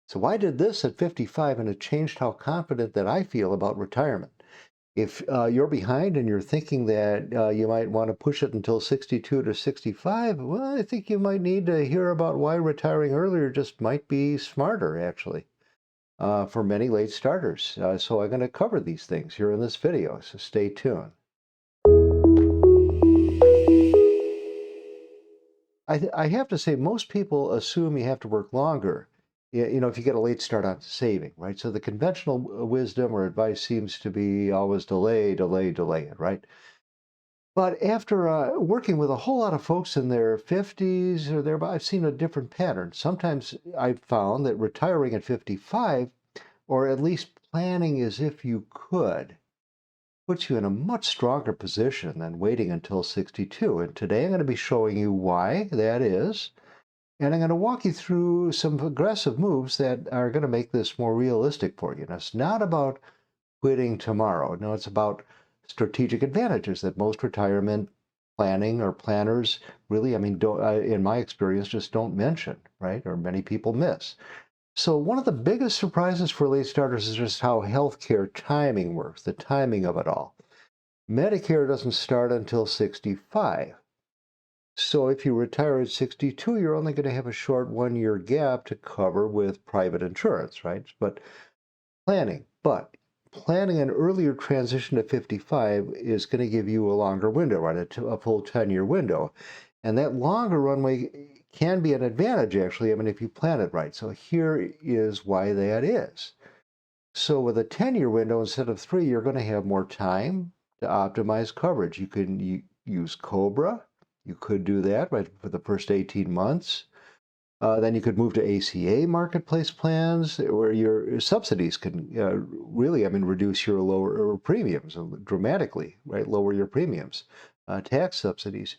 So why did this at 55 and it changed how confident that I feel about retirement? If you're behind and you're thinking that you might want to push it until 62 to 65, well, I think you might need to hear about why retiring earlier just might be smarter, actually, for many late starters. So I'm going to cover these things here in this video, so stay tuned. I have to say, most people assume you have to work longer, if you get a late start on saving, right? So the conventional wisdom or advice seems to be always delay, delay, delay it, right? But after working with a whole lot of folks in their 50s or thereabout, I've seen a different pattern. Sometimes I've found that retiring at 55, or at least planning as if you could, puts you in a much stronger position than waiting until 62. And today I'm going to be showing you why that is. And I'm going to walk you through some aggressive moves that are going to make this more realistic for you. And it's not about quitting tomorrow. No, it's about strategic advantages that most retirement planning or planners really, don't, in my experience, just don't mention, right? Or many people miss. So one of the biggest surprises for late starters is just how healthcare timing works, the timing of it all. Medicare doesn't start until 65. So if you retire at 62, you're only going to have a short 1-year gap to cover with private insurance, right? But planning an earlier transition to 55 is going to give you a longer window, right? A full 10-year window. And that longer runway can be an advantage, actually, if you plan it right. So here is why that is. So with a 10-year window instead of 3, you're going to have more time to optimize coverage. You can use Cobra. You could do that right for the first 18 months. Then you could move to ACA marketplace plans where your subsidies can really, reduce your lower premiums dramatically, right? Lower your premiums. Tax subsidies.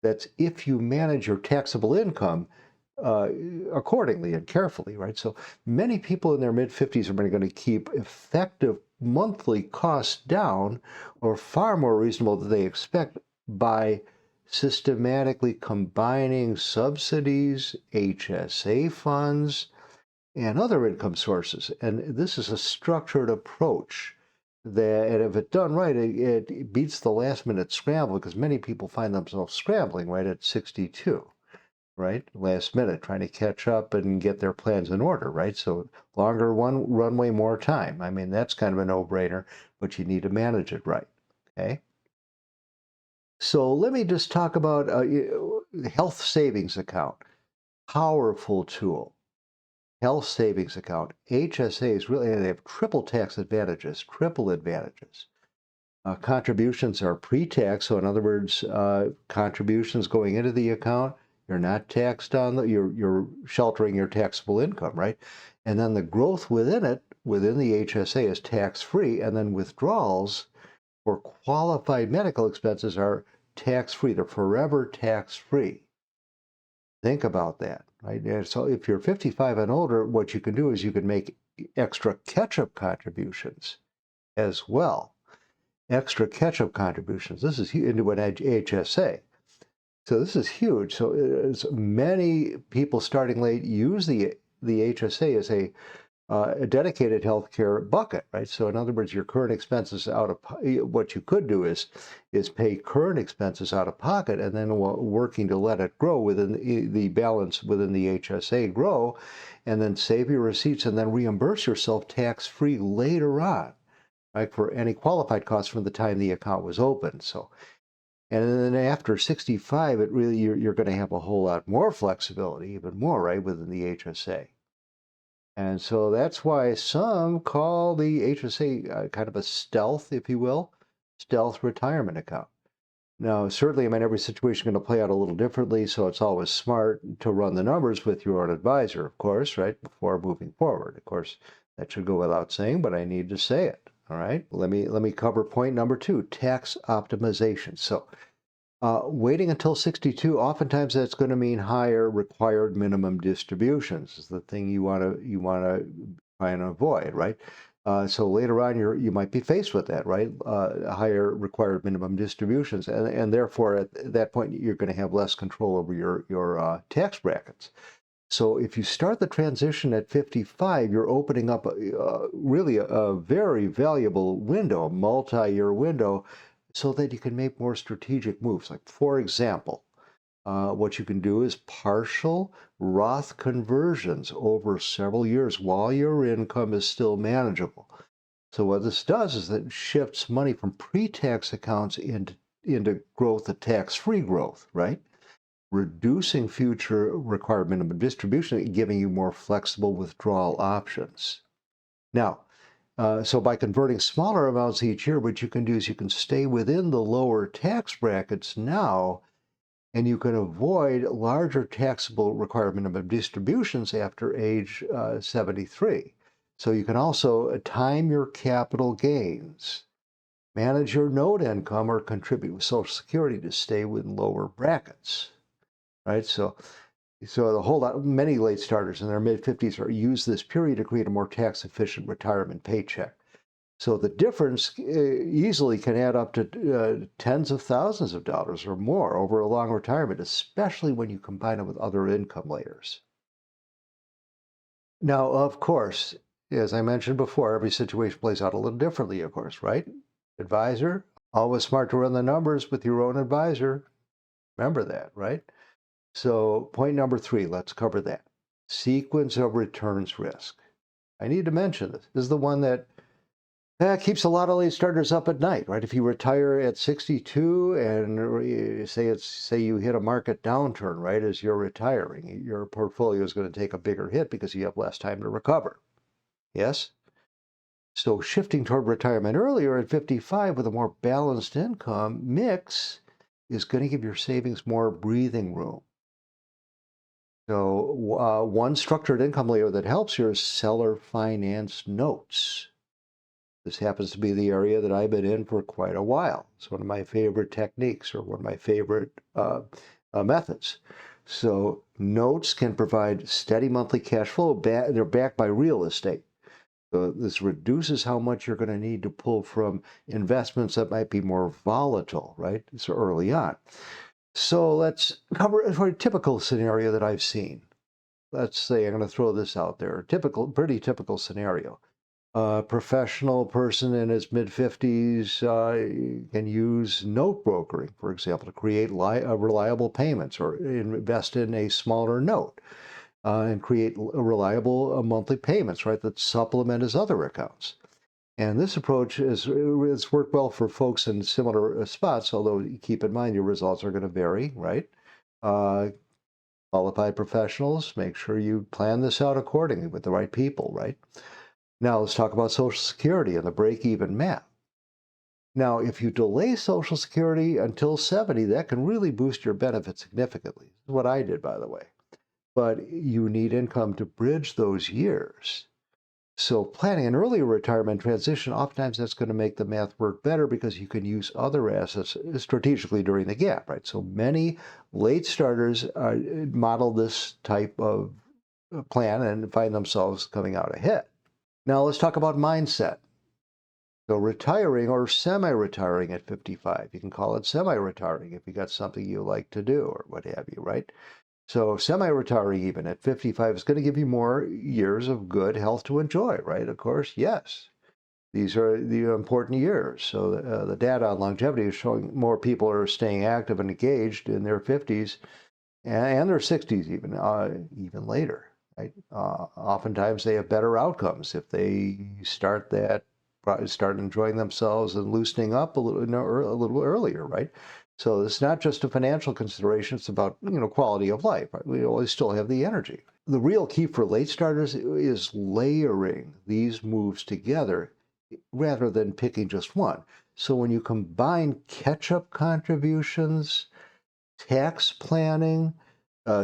That's if you manage your taxable income uh, accordingly and carefully, right? So many people in their mid-50s are going to keep effective monthly costs down or far more reasonable than they expect by systematically combining subsidies, HSA funds, and other income sources. And this is a structured approach that, and if it's done right, it beats the last minute scramble because many people find themselves scrambling right at 62, right? Last minute, trying to catch up and get their plans in order, right? So longer one runway, more time. That's kind of a no-brainer, but you need to manage it right, okay? So let me just talk about health savings account. Powerful tool. Health savings account. HSAs really they have triple tax advantages, triple advantages. Contributions are pre-tax, so in other words, contributions going into the account, you're not taxed on you're sheltering your taxable income, right? And then the growth within it, within the HSA is tax-free, and then withdrawals for qualified medical expenses are tax-free. They're forever tax-free. Think about that, right? And so if you're 55 and older, what you can do is you can make extra catch-up contributions as well. Extra catch-up contributions. This is into an HSA. So this is huge. So many people starting late use the HSA as a dedicated healthcare bucket, right? So in other words, your current expenses out of what you could do is pay current expenses out of pocket, and then working to let it grow within the balance within the HSA grow, and then save your receipts and then reimburse yourself tax-free later on, right? For any qualified costs from the time the account was opened. So, and then after 65, it really you're going to have a whole lot more flexibility, even more, right, within the HSA. And so that's why some call the HSA kind of a stealth, if you will, stealth retirement account. Now, certainly, every situation is going to play out a little differently, so it's always smart to run the numbers with your own advisor, of course, right, before moving forward. Of course, that should go without saying, but I need to say it. All right, let me cover point number 2: tax optimization. So, waiting until 62, oftentimes that's going to mean higher required minimum distributions. Is the thing you want to try and avoid, right? So later on, you might be faced with that, right? Higher required minimum distributions, and therefore at that point you're going to have less control over your tax brackets. So if you start the transition at 55, you're opening up really a very valuable window, a multi-year window, so that you can make more strategic moves. Like, for example, what you can do is partial Roth conversions over several years while your income is still manageable. So what this does is that it shifts money from pre-tax accounts into growth of tax-free growth, right? Reducing future required minimum distribution and giving you more flexible withdrawal options. Now, so by converting smaller amounts each year, what you can do is you can stay within the lower tax brackets now, and you can avoid larger taxable required minimum distributions after age 73. So you can also time your capital gains, manage your note income, or contribute with Social Security to stay within lower brackets, right? So the whole lot, many late starters in their mid-50s use this period to create a more tax-efficient retirement paycheck. So the difference easily can add up to tens of thousands of dollars or more over a long retirement, especially when you combine it with other income layers. Now, of course, as I mentioned before, every situation plays out a little differently, of course, right? Advisor, always smart to run the numbers with your own advisor. Remember that, right? So point number 3, let's cover that. Sequence of returns risk. I need to mention this. This is the one that keeps a lot of late starters up at night, right? If you retire at 62 and say you hit a market downturn, right, as you're retiring, your portfolio is going to take a bigger hit because you have less time to recover. Yes? So shifting toward retirement earlier at 55 with a more balanced income mix is going to give your savings more breathing room. So one structured income layer that helps here is seller finance notes. This happens to be the area that I've been in for quite a while. It's one of my favorite techniques, or one of my favorite methods. So notes can provide steady monthly cash flow. They're backed by real estate. So this reduces how much you're going to need to pull from investments that might be more volatile, right? So early on. So let's cover a typical scenario that I've seen. Let's say I'm going to throw this out there. Pretty typical scenario. A professional person in his mid-50s can use note brokering, for example, to create reliable payments, or invest in a smaller note and create reliable monthly payments, right, that supplement his other accounts. And this approach has worked well for folks in similar spots, although keep in mind your results are going to vary, right? Qualified professionals, make sure you plan this out accordingly with the right people, right? Now let's talk about Social Security and the break-even math. Now, if you delay Social Security until 70, that can really boost your benefits significantly. This is what I did, by the way. But you need income to bridge those years. So planning an earlier retirement transition, oftentimes that's going to make the math work better because you can use other assets strategically during the gap, right? So many late starters model this type of plan and find themselves coming out ahead. Now let's talk about mindset. So retiring or semi-retiring at 55, you can call it semi-retiring if you got something you like to do or what have you, right? So semi-retiring even at 55 is going to give you more years of good health to enjoy, right? Of course, yes. These are the important years. So the data on longevity is showing more people are staying active and engaged in their 50s and their 60s even later, right? Oftentimes they have better outcomes if they start enjoying themselves and loosening up a little earlier, right? So it's not just a financial consideration, it's about, quality of life, right? We always still have the energy. The real key for late starters is layering these moves together rather than picking just one. So when you combine catch-up contributions, tax planning,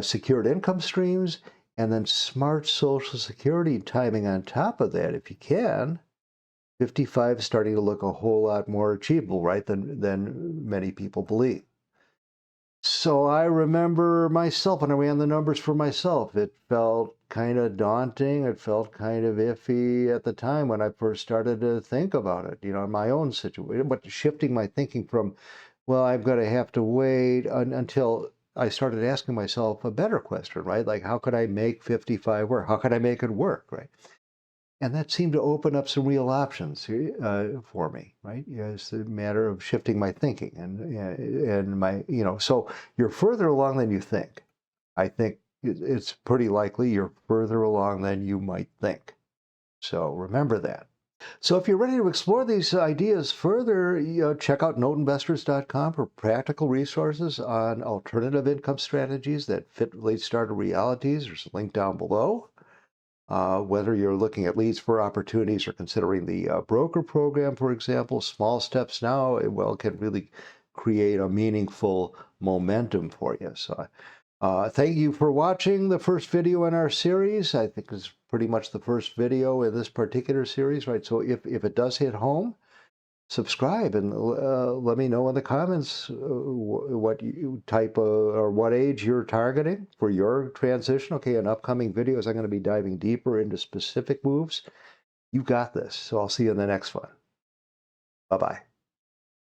secured income streams, and then smart Social Security timing on top of that, if you can, 55 is starting to look a whole lot more achievable, right, than many people believe. So I remember myself, when I ran the numbers for myself, it felt kind of daunting. It felt kind of iffy at the time when I first started to think about it, in my own situation. But shifting my thinking from, well, I'm going to have to wait until I started asking myself a better question, right? Like, how could I make 55 work? How could I make it work, right? And that seemed to open up some real options for me, right? It's a matter of shifting my thinking and my, so you're further along than you think. I think it's pretty likely you're further along than you might think. So remember that. So if you're ready to explore these ideas further, check out noteinvestors.com for practical resources on alternative income strategies that fit late starter realities. There's a link down below. Whether you're looking at leads for opportunities or considering the broker program, for example, small steps now, can really create a meaningful momentum for you. So thank you for watching the first video in our series. I think it's pretty much the first video in this particular series, right? So if it does hit home, subscribe and let me know in the comments what type of or what age you're targeting for your transition. Okay, in upcoming videos, I'm going to be diving deeper into specific moves. You got this. So I'll see you in the next one. Bye-bye.